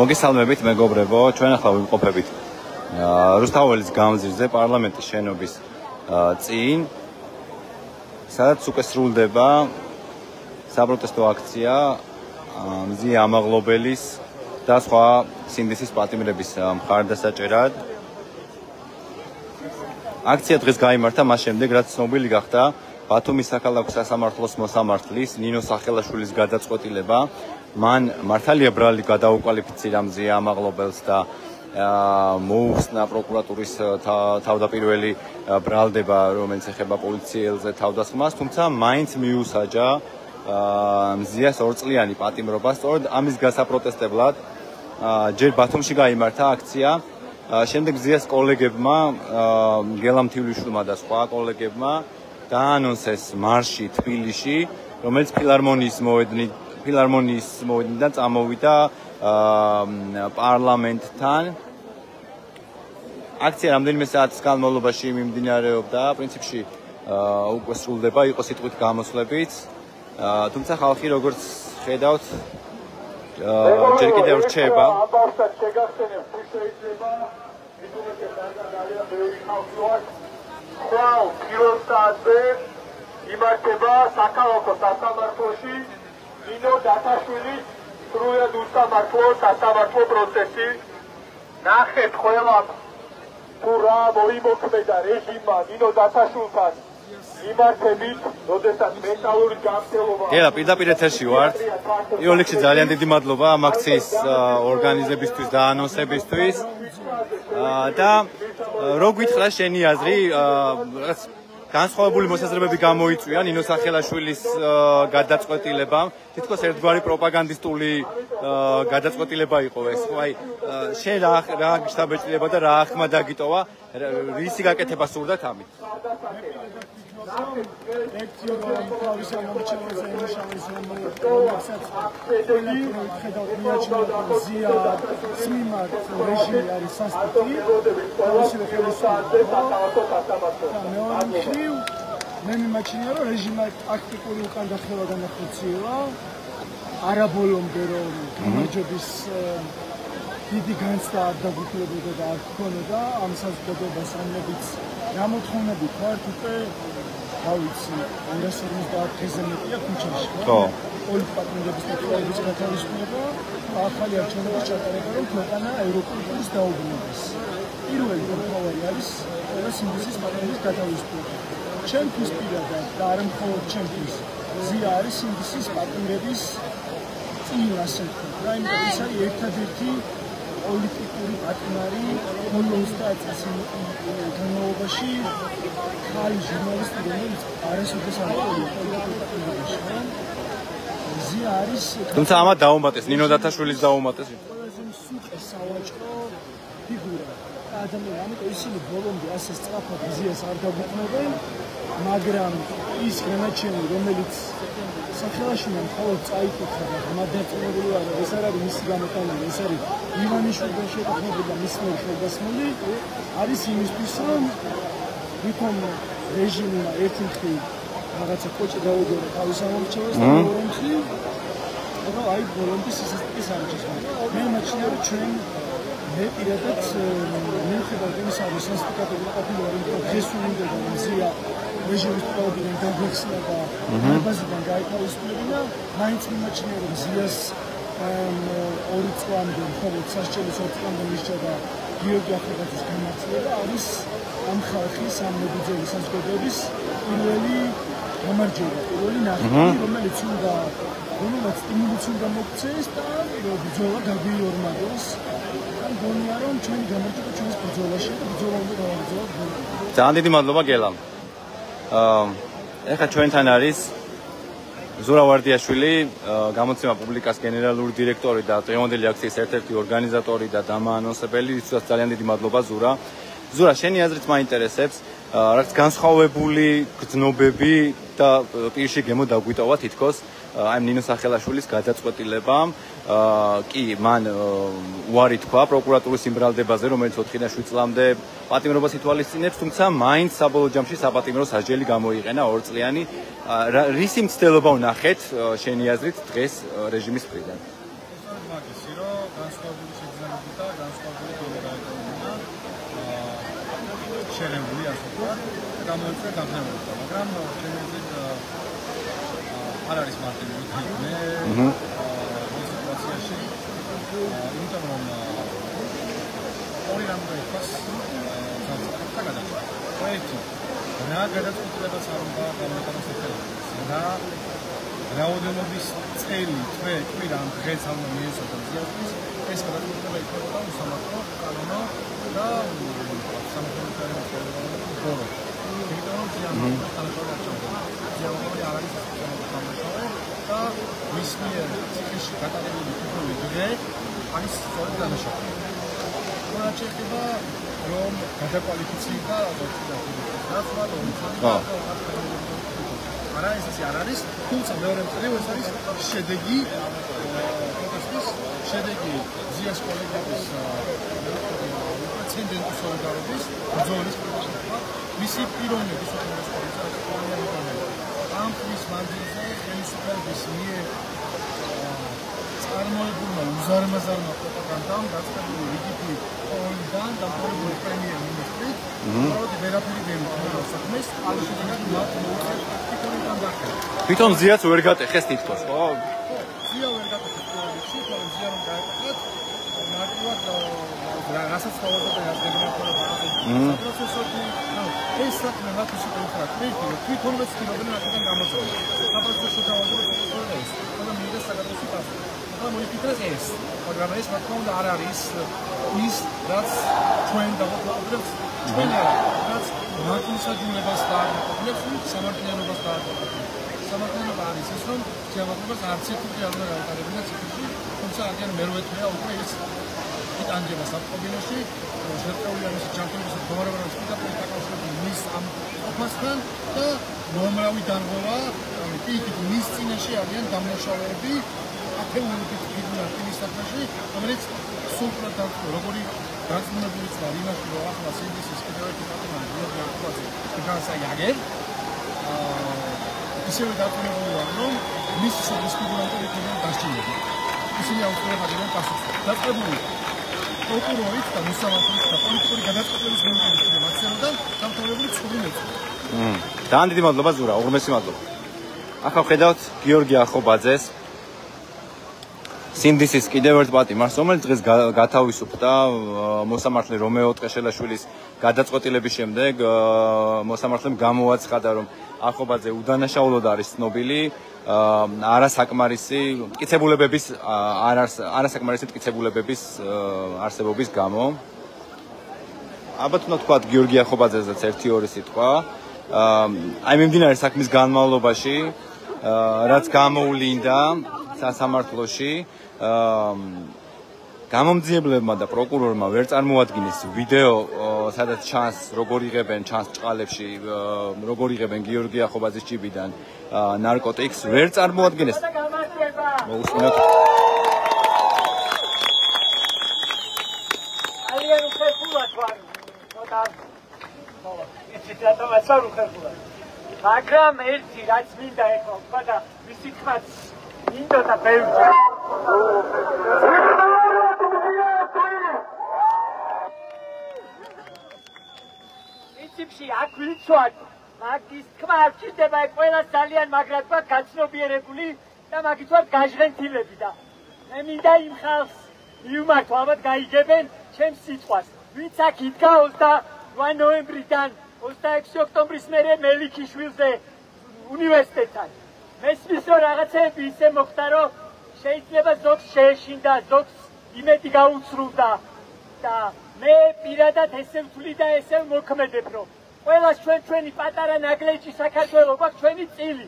მოგესალმებით მეგობრებო, ჩვენ ახლა ვიმყოფებით რუსთაველის გამზირზე პარლამენტის შენობის წინ, სადაც უკვე სრულდება საპროტესტო აქცია მზია ამაღლობელის და სხვა სინდისის პატიმრების მხარდასაჭერად. აქცია დღეს გაიმართა მას შემდეგ, რაც ცნობილი გახდა ბათუმის საქალაქო სასამართლოს მოსამართლის ნინო სახელაშვილის გადაწყვეტილება. მან მართალია ბრალი გადაუკვალიფიცირა მზია ამაღლობელს და მოუხსნა პროკურატურის თავდაპირველი ბრალდება, რომელიც ეხება პოლიციელზე თავდასხმას, თუმცა მაინც მიუსაჯა მზიას ორწლიანი პატიმრობა. სწორედ ამის გასაპროტესტებლად ჯერ ბათუმში გაიმართა აქცია, შემდეგ მზიას კოლეგებმა, გელამ თივლიშვილმა და სხვა კოლეგებმა დაანონსეს მარში თბილისში, რომელიც ფილარმონიის მოედნიდან წამოვიდა პარლამენტთან. აქცია რამდენიმე საათის განმავლობაში მიმდინარეობდა, პრინციპში უკვე სრულდება, იყო სიტყვით გამოსვლებიც, თუმცა ხალხი როგორც ხედავთ ჯერ კიდევ რჩება. იმართება საქალაქო სასამართლოში ნინო დათაშვილის სრულად უსამართლო სასამართლო პროცესი. ნახეთ ყველამ თუ რა მოიმოქმედა რეჟიმმა ნინო დათაშვილთან იმართებით, როდესაც მენტალური გამცელობა. გელა, პირდაპირ ეთერში ვართ. პირველ რიგში ძალიან დიდი მადლობა ამ აქციის ორგანიზებისთვის და ანონსებისთვის. და რო გითხრა შენი აზრი, რაღაც განსხვავებული მოსაზრებები გამოიწვია ნინო სახელაშვილის გადაწყვეტილებამ. თითქოს ერთგვარი პროპაგანდისტული გადაწყვეტილება იყო ეს. აი, შენ რა გიშთაბეჭდილება და რა ახმა დაგიტოვა, რისი გაკეთება სურდათ ამით? მე მიმაჩნია, რომ რეჟიმმა ტაქტიკური უკანდახევა განახორციელა, არა ბოლომდე რომ გამარჯვების დიდი განცდა არ დაგუქლებოდა და არ გქონოდა ამ საზოგადოებას, რომლებიც გამოთხოვნებით ვართ უკვე, რა ვიცი, 250 დღეზე მეტია ქუჩაში, ხო? პოლიტპატიმრების და ტყვეების გათავისუფლება, ახალი არჩევნების ჩატარება, რომ ქვეყანა ევროპულის დაუბრუნდეს. პირველი პრობლემა არის ყველა სინდისის პატიმრების გათავისუფლება. ჩემთვის პირადად და არა მხოლოდ ჩემთვის, მზია არის სინდისის პატიმრების წინ, ასე ვთქვათ, რა, იმიტომ ის არის ერთადერთი პოლიტიკური პატიმარი ბოლო 30 წლის განმავლობაში ხალი ჟურნალისტი, რომელიც არასოდეს არ იყო პოლიტიკაში. მზია არის, თუმცა ამათ დაუმატეს, ნინო დათაშვილის დაუმატეს. ყველაზე მსუყე სავაჭრო ფიგურა. ადამიანი, ამიტომ ისინი ბოლომდე ასე სწრაფად მზიას არ დაგუყნობენ, მაგრამ ის განაჩენი, რომელიც სახელაშვილმა მხოლოდ წაიკითხა და მადაწილებული არ არის, ეს არ არის მისი გამოტანილი, ეს არის ივანიშვილთან შეთანხმებული და მის მიერ ხელდასმული, არის იმისთვის, რომ თვითონ რეჟიმმა ერთი მხრივ რაღაცა კოჭი დაუგერა თავის ამორჩევას და მეორე მხრივ, რომ აი ბოლომდე სისტემის არჩევას. მე მაჩნია, რომ ჩვენ მე პირადად მიუხედავად იმისა, რომ სასტიკატური ყოფილი ვარ, იმიტომ დღეს უნდა მზია რეჟიმის პრობლემიდან გაგვეხსნა და ბაზიდან გაითავისუფლებინა, მაინც მიმაჩნია, რომ მზიას 2 წლამდე, მხოლოდ სასჯელის 2 წლამდე მისცა და გიორგი ახალგაზრდის გამართლება არის ამ ხალხის, ამ მებრძოლი საზოგადოების პირველი გამარჯვება, პირველი ნახევარი, რომელიც სტიმულიც უნდა მოქცეს და ბრძოლა გაგვიორმაგოს. გონია რომ ჩვენი გამარჯვება ჩვენს ბრძოლაში და ბრძოლა უნდა გავაგრძელოთ. ძალიან დიდი მადლობა გელამ. ეხლა ჩვენთან არის ზურა ვარდიაშვილი, გამოცემა პუბლიკას გენერალური დირექტორი და დღევანდელი აქციის ერთ-ერთი ორგანიზატორი და დამაანონსებელი. ისაც ძალიან დიდი მადლობა ზურა. ზურა, შენი აზრით მაინტერესებს, რაღაც განსხვავებული გრძნობები და პირში გემო დაგვიტოვა თითქოს აი ნინო სახელაშვილის გადაწყვეტილებამ. კი, მან უარი თქვა პროკურატურის იმ ბრალდებაზე, რომელიც 4-დან 7 წლამდე პატიმრობას ითვალისწინებს, თუმცა მაინც საბოლოო ჯამში საპატიმრო სასჯელი გამოიყენა 2 წლიანი. რისი მცდელობა ვნახეთ შენი აზრით დღეს რეჟიმის მხრიდან? მაგისი რომ განსხვავებული შეგრძნებები და განსხვავებული დონე შერეული ასე ვთქვათ, გამოიწვია გაგნებოდა, მაგრამ შემიძლია არ არის მარტივი ვიქნე ეს სიტუაციაში, იმიტომ რომ ორი რამე იყოს სამწუხაროდ გადაჭრა. ერთი, რა გადაწყვეტილებას არ უნდა გამოტანოს ეს და რაოდენობის წელი კვირა ამ დღეს ამ მიეცოთა ზიარების ეს გადაწყვეტილება იქნებოდა უსამართლო, კანონო და სამართლებრივი ბორო. იმიტომ რომ ზიარული არ არის სამართლო და მის მიერ ციხეში გადაღებული თითოეული დღე არის სწორედ დანაშაული. რაც შეეხება რომ გადაკვალიფიცირდა არა ეს არ არის, თუმცა მეორე მხრივ ეს არის შედეგი პროტესტის, შედეგი ზიას კოლექტივის პრეცედენტის სოლიდარობის ბრძოლის პროტესტის, მისი პიროვნების ამ ხმის მანძილზე ხელისუფლების მიერ წარმოებულმა უზარმაზარმა პროპაგანდამ დაწყებული რიგითი პოლიდან დამყარებული პრემიერ-მინისტრით უბრალოდ ვერაფერი ვერ უყურებს საქმეს, ალშედანად მათ მოუწევს ტიპორიდან დახევა. თვითონ ზიაც ვერ გატეხეს თითქოს, ხო? ზია ვერ გატეხეს პროექტში, თორემ ზია რომ გაეტეხათ, მარტივად რასაც თავაზობენ რაც გეგმარება პროცესოთი, ეს საქმე მათ ისე კონკრეტულად თვითონვე ცდილობენ რადგან გამოწვევა. საპროცესო თავაზობენ ეს, მაგრამ მინდა საკადროსი პასუხი. მოიფიქრეს ეს, მაგრამ ეს რა თქმა უნდა არ არის ის, რაც ჩვენ დავაყენებთ ჩვენ რაც მართლმსაჯულებას დააყენებს, სამართლიანობას დააყენებს. სამართლიანობა არის ის, რომ შემოგვიყვება არც ერთი არ უნდა გაეტარებინა ციხეში, თუმცა აგერ მერვეთია უკვე ის იტანჯება საფრთხეობაში, შეტყეული არის ჯანმრთელობის მდგომარეობის პირდაპირ დაკავშირებული მის ამ ოფასთან და უამრავი დარღვევა, პირიქით მის წინაშე არიან დამნაშავეები ათეულობით ფიგურატინის საფრთხეში, რომელიც სულპრად დაწყო, როგორი განწმუნებული ვარ იმაში, რომ ახლა სინდისის კიდევ ერთი პატიმარი გიორგი ახალაძე განსაიაგებ. ისევე დარწმუნებული ვარ, რომ მის სულპრის ფიგურატები იქნება დასჭირდება. ისინი აუცილებლად პასუხს დაწყებული პროკურორით და მოსამართლით და პოლიტიკური გადაწყვეტილების მიღების კიდევ მაცემოდან დამთავრებული ცუდი მეწოდება. ძალიან დიდი მადლობა ზურა, უღრმესი მადლობა. ახლა ხედავთ გიორგი ახობაძეს სინდისის კიდევ ერთ პატიმარს, რომელიც დღეს გათავისუფლდა მოსამართლე რომეო ტყეშელაშვილის გადაწყვეტილების შემდეგ. მოსამართლემ გამოაცხადა, რომ ახობაძე უდანაშაულოდ არის ცნობილი არასაკმარისი მტკიცებულებების არსებობის გამო. ალბათ უნდა თქვათ გიორგი ახობაძესაც 1-2 სიტყვა. აი მიმდინარე საქმის განმავლობაში, რაც გამოვლინდა სასამართლოში, გამომძიებლებმა და პროკურორმა ვერ წარმოადგინეს ვიდეო, სადაც ჩანს როგორ იღებენ ჭყალებში, როგორ იღებენ გიორგი ახობაძის ჭიბიდან ნარკოტიკს, ვერ წარმოადგენეს. მოусმინოთ. ალიან უხერხულად ვარ. ცოტა. ისიც რატომაც არ უხერხულად. მაგრამ ერთი რაც მინდა ეხლა ვთქვა და მისი თქმაც მინდოდა ბევრჯერ. პრინციპში აქ ვიცვათ, მაგის თქმა არ ჭირდება, ყველა ძალიან მაგრად ვარ გაცნობიერებული და მაგით ვარ გაჟღენთილები და მე მინდა იმ ხალხს მივმართო, ალბათ გაიგებენ ჩემს სიტყვას. ვინც აქ იდგა 28 ნოემბრიდან 26 ოქტომბრის მერე მელიქიშვილზე უნივერსიტეტთან. მესმის რომ რაღაცები ისე მოხდა, რომ შეიძლება ზოგს შეეშინდა, ზოგს იმედი გაუცრუდა და მე პირადად ესე ვთვლი და ესე მოქმედებ, რომ ყველას ჩვენი პატარა ნაგლეჯი საქართველო გვაქვს, ჩვენი წილი.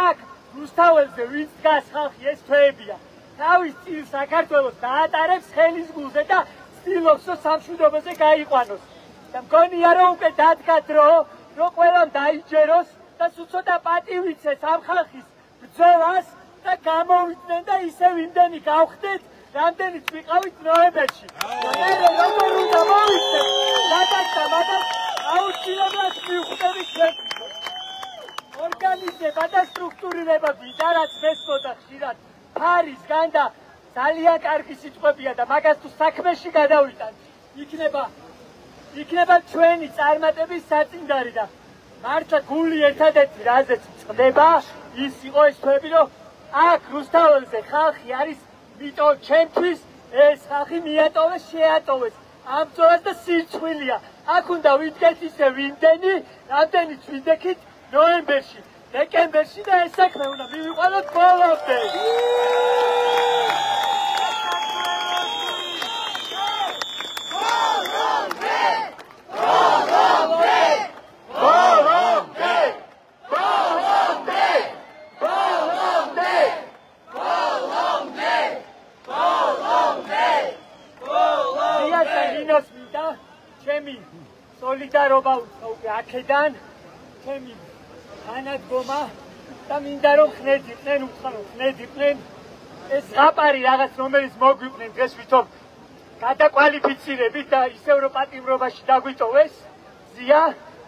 აქ რუსთაველზე ვინც დგას ხალხი ეს თვეებია. თავის წილს საქართველოს დაატარებს ხელის გულზე და ცდილობს, რომ სამშვიდობოზე გაიყვანოს. და მგონია რომ უკვე დადგათ რომ ყველამ დაიჯეროს და ცოტა პატივიცეს ამ ხალხის ბრძოლას და გამოვიდნენ და ისევ იმდენი გავხდეთ რამდენიც ვიყავით ნოემბერში. როგორ უნდა მოვიცეთ გადაგდა მაგას აუცილებლად მივხვდებით ორგანიზება და სტრუქტურირება გვინდა რაც მესმოდა ხშირად ფარისგან და ძალიან კარგი სიტყვებია და მაგას თუ საქმეში გადავიტანთ იქნება ჩვენი წარმატების საწინდარი და მართლა გული ერთადერთი რაზეც წყდება ის იყო ეს თვეები რომ აქ რუსთაველზე ხალხი არის ვიტო ჩემთვის ეს ხალხი მიატოვეს შეატოვეს ამ ბრძოლას და სირცხვილია აქ უნდა ვიდგეთ ისე ვინდენი რამდენიც ვიდექით ნოემბერში დეკემბერში და ეს საქმე უნდა მივიყვანოთ ბოლომდე სოლიდარობა უკვე აქედან ჩემი თანადგომა და მინდა რომ ხნედიყვნენ უცხარო ხნედიყვნენ ეს ზღაპარი რაღაც რომელიც მოგვიყვნენ დღეს ვითომ გადაკვალიფიცირებით და ისევ რომ პატიმრობაში დაგვიტოვეს ზია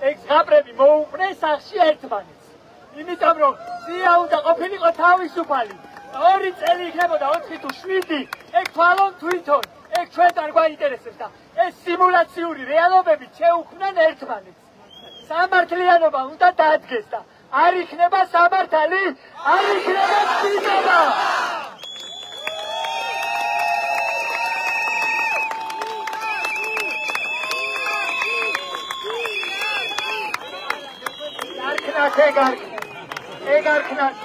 ეგ ზღაპრები მოუყვნენ სახში ერთმანეთს იმიტომ რომ ზია უნდა ყოფილიყო თავისუფალი 2 წელი იქნებოდა 4 თუ 7 ეგ თვალონ თვითონ ეგ ჩვენ არ გვაინტერესებს და ეს სიმულაციური რეალობები შეუქმნან ერთმანეთს. სამართლიანობა უნდა დადგეს და არ იქნება სამართალი, არ იქნება ცნობა. ეგ არ ქნათ.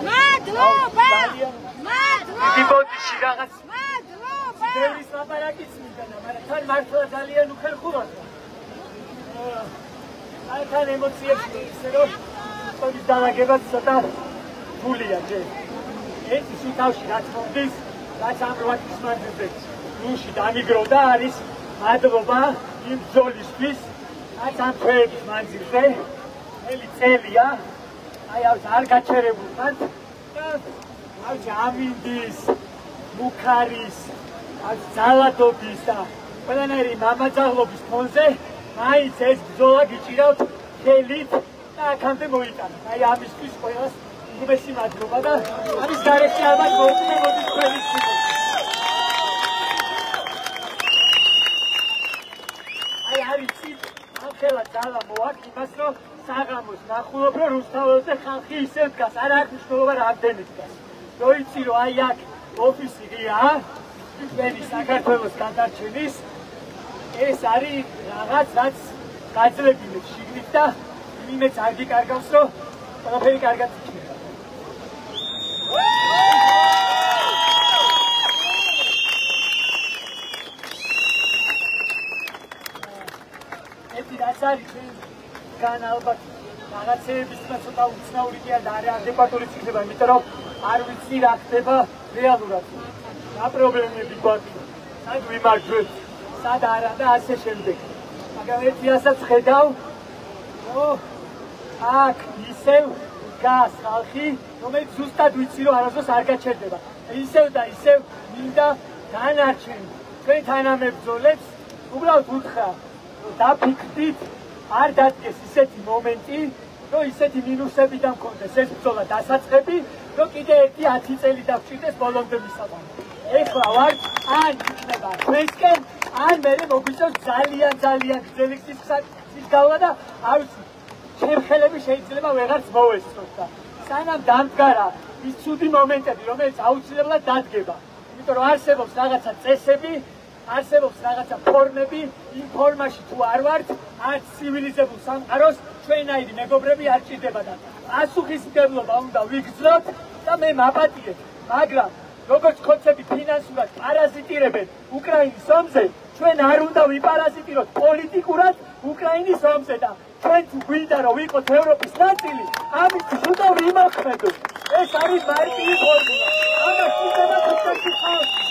მადლობა! დიდიბოდიში რაღაც მადლობა! ბევრის ლაპარაკიც მიგანა, მაგრამ თან მართლა ძალიან უხერხულოა. თან ემოციებში ისე რომ სწორის დალაგება ცოტა ფულია ჯერ. ეს სიტავში რაც მომდის, რაც ამ 8 თვის მანძილზე ნუში დამიგროვდა არის მადლობა იმ ბრძოლისთვის, რაც ამ თვეების მანძილზე ელი წელია აი არ გაჩერებულნად და ამინდის, მუქარის, ძალადობის და ყველანაირი მამაძაღლობის ფონზე მაინც ეს ბრძოლა გიჭირავთ ხელით და აქამდე მოიტანოთ. აი ამისთვის ყველას უბედური მადლობა და ამის გარეშე ალბათ მოუწმებოდის თქვენი სიტყვა. აი არის ახლა ძალა მოაქვს იმას რომ საღამოს ნახულობ რომ რუსთაველზე ხალხი ისე დგას არ აქვს მნიშვნელობა რამდენი დგას რო იცი რომ აი აქ ოფისი ღია ჩვენი საქართველოს გადარჩენის ეს არის რაღაც რაც გაძლებილებს შიგნით და იმეც არ გიკარგავს რომ ყველაფერი კარგად იქნება ეს არის გან ალბათ რაღაცეების ცოტა უცნაური კი არა და ადეკვატური იქნება, იმიტომ რომ არ ვიცი რა ხდება რეალურად. რა პრობლემები გვაქვს, სად ვიმარჯვებთ, სად არა და ასე შემდეგ. მაგრამ ერთი ასაც ხედავ, რომ აქ ისევ დგას ხალხი, რომელიც ზუსტად ვიცი რომ არასდროს არ გაჩერდება. ისევ და ისევ მინდა განარჩენ ჩვენ თანამებრძოლებს, უბრალოდ უთხრა, რომ დაფიქრდით არ დადგეს ისეთი მომენტი, რომ ისეთი მინუსები დამქონდეს ეს ბრძოლა დასაწყები, რომ კიდე ერთი 10 წელი დავჭირდეს ბოლომდე მისავალ. ეხლა ვარ ან იქნება ჩვენსკენ, ან მერე მოგვიწევს ძალიან გრძელი ხსის გავლა და არ ვიცი, ჩემხელები შეიძლება ვეღარც მოვესწროთ და სანამ დამდგარა ის ცუდი მომენტები, რომელიც აუცილებლად დადგება. იმიტომ რომ არსებობს რაღაცა წესები, არსებობს რაღაცა ფორმები, იმ ფორმაში თუ არ ვართ, არც ცივილიზებულ სამყაროს ჩვენაირი მეგობრები არ ჭირდება და პასუხისმგებლობა უნდა ვიგრძნოთ და მე მაპატიეთ, მაგრამ როგორც ხოცები ფინანსურად პარაზიტირებენ უკრაინის ომზე, ჩვენ არ უნდა ვიპარაზიტიროთ პოლიტიკურად უკრაინის ომზე და ჩვენც გვინდა რომ ვიყოთ ევროპის ნაწილი, ამით ზუსტად იმოქმედოთ. ეს არის მარტივი ფორმულა. ამას ნიშნება ქრისტეს ხალხი.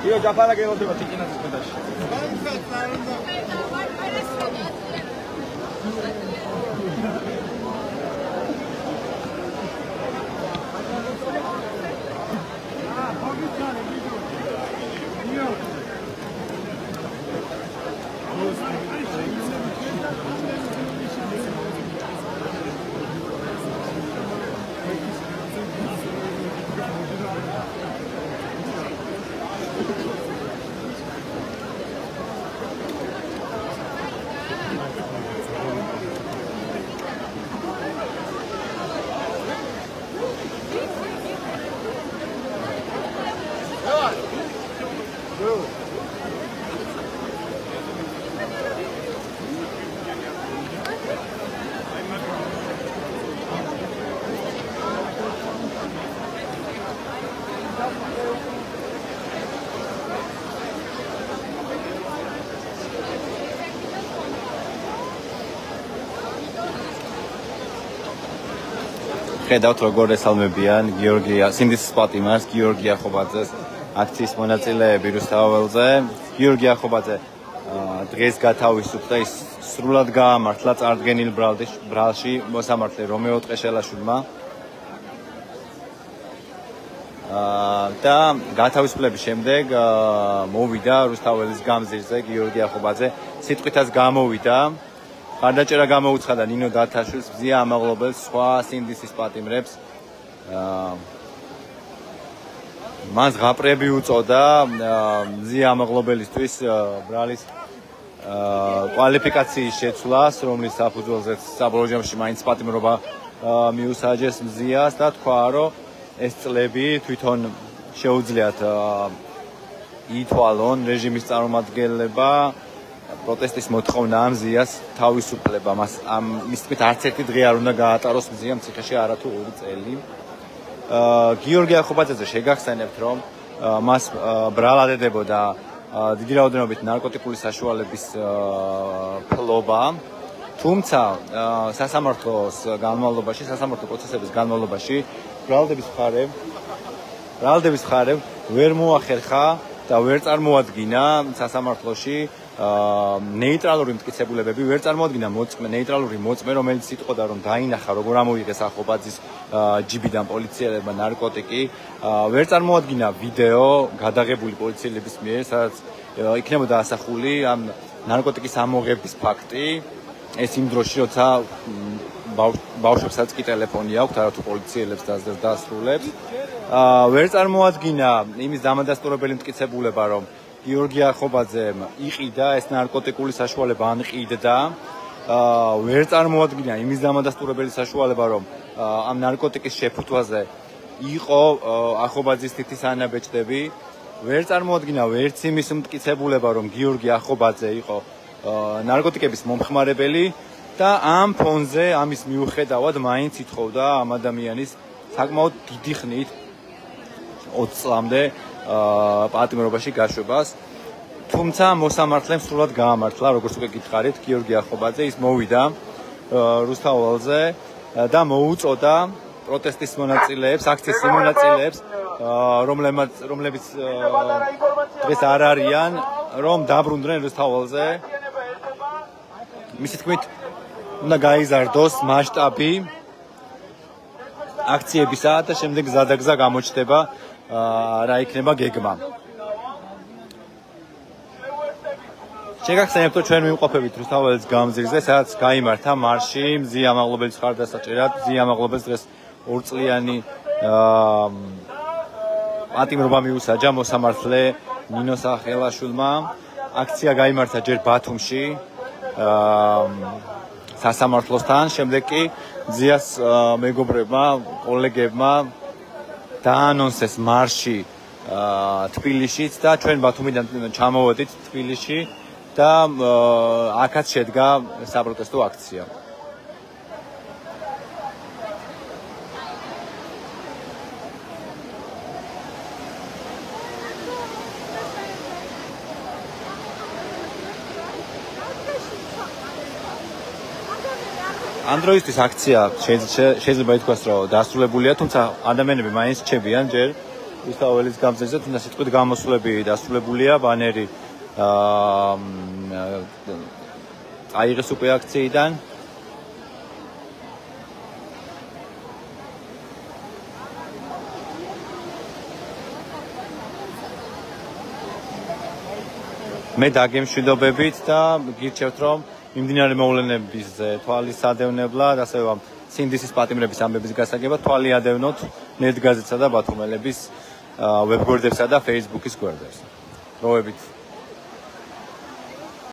Io già parla che non devo ticchina di scuola. ხედავთ როგორ ესალმებიან გიორგი სინდისის პატიმარს, გიორგი ახობაძეს, აქციის მონაწილეები რუსთაველზე. გიორგი ახობაძე დღეს გათავისუფლდა, ის სრულად გაამართლა წარდგენილ ბრალში მოსამართლე რომეო ტყეშელაშვილმა. და გათავისუფლების შემდეგ მოვიდა რუსთაველის გამზირზე გიორგი ახობაძე, სიტყვითაც გამოვიდა. ხარდაჭერა გამოუცხადა ნინო დათაშვილს, მზია ამაღლობელს, სხვა სინდისის პატიმრებს. მან ზღაპრები უწოდა მზია ამაღლობელისთვის ბრალის კვალიფიკაციის შეცვლას, რომლის საფუძველზეც საბოლოო ჯამში მაინც პატიმრობა მიუსაჯეს მზიას და თქვა, რომ ეს წლები თვითონ შეუძლიათ ითვალონ რეჟიმის წარმომადგენლება, პროტესტის მოთხოვნა მზიას თავისუფლება. მის თქმით არც ერთი დღე არ უნდა გაატაროს მზიამ ციხეში არათუ 2 წელი. გიორგი ახობაძეზე შეგახსენებთ, რომ მას ბრალად ედებოდა დიდი რაოდენობით ნარკოტიკული საშუალების ფლობა, თუმცა სასამართლოს განმავლობაში, სასამართლო პროცესების განმავლობაში ბრალდების მხარემ ვერ მოახერხა და ვერ წარმოადგინა სასამართლოში ნეიტრალური მტკიცებულებები, ვერ წარმოადგინა ნეიტრალური მოწმე, რომელიც იტყოდა, რომ დაინახა როგორ ამოიღეს ახობაძის ჯიბიდან პოლიციელებმა ნარკოტიკი, ვერ წარმოადგინა ვიდეო გადაღებული პოლიციელების მიერ, სადაც იქნებოდა ასახული ამ ნარკოტიკის ამოღების ფაქტი. ეს იმ დროში, როცა ბავშვებსაც კი ტელეფონი აქვთ, არათუ პოლიციელებს დასრულებს. ვერ წარმოადგინა იმის დამადასტურებელი მტკიცებულება, რომ გიორგი ახობაძემ იყიდა ეს ნარკოტიკული საშუალება, ან ყიდდა. ვერ წარმოადგინა იმის დამადასტურებელი საშუალება, რომ ამ ნარკოტიკის შეფუთვაზე იყო ახობაძის თითის ანაბეჭდები. ვერ წარმოადგინა ვერც იმის მტკიცებულება, რომ გიორგი ახობაძე იყო ნარკოტიკების მომხმარებელი და ამ ფონზე, ამის მიუხედავად, მაინც ითხოვდა ამ ადამიანის საკმაოდ დიდი ხნით 20 წლამდე პატიმრობაში გაშვებას. თუმცა მოსამართლემ სრულად გაამართლა, როგორც უკვე გითხარით, გიორგი ახობაძე ის მოვიდა რუსთაველზე და მოუწოდა პროტესტის მონაწილეებს, აქციის მონაწილეებს, რომლებიც დღეს არ არიან, რომ დაბრუნდნენ რუსთაველზე. მისი თქმით, უნდა გაიზარდოს მასშტაბი აქციებისა და შემდეგ გზადაგზა გამოჩნდება რა იქნება გეგმა. შეგახსენებთ, რომ ჩვენ მივყოფებით რუსთაველის გამზირზე, სადაც გაიმართა მარში მზია ამაღლობელის მხარდასაჭერად. მზია ამაღლობელს დღეს 2 წლიანი პატიმრობა მიუსაჯა მოსამართლე ნინო სახელაშვილმა. აქცია გაიმართა ჯერ ბათუმში სასამართლოსთან, შემდეგ კი მზიას მეგობრებმა, კოლეგებმა დაანონსეს მარში თბილისშიც და ჩვენ ბათუმიდან ჩამოვედით თბილისში და აქაც შედგა საპროტესტო აქცია. ამ დროისთვის აქცია შეიძლება ითქვას, რომ დასრულებულია, თუმცა ადამიანები მაინც რჩებიან ჯერ რუსთაველის გამზირზე, თუნდაც სიტყვით გამოსვლები დასრულებულია, ბანერი აიღეს უკვე აქციიდან. მე დაგემშვიდობებით და გირჩევთ, რომ მიმდინარე მოვლენების თვალის ადევნებლად, ასევე სინდისის პატიმრების ამბების გასაგებად თვალი ადევნოთ ნეტგაზეთსა და ბათუმელების ვებგვერდებსა და Facebook-ის გვერდებს. დროებით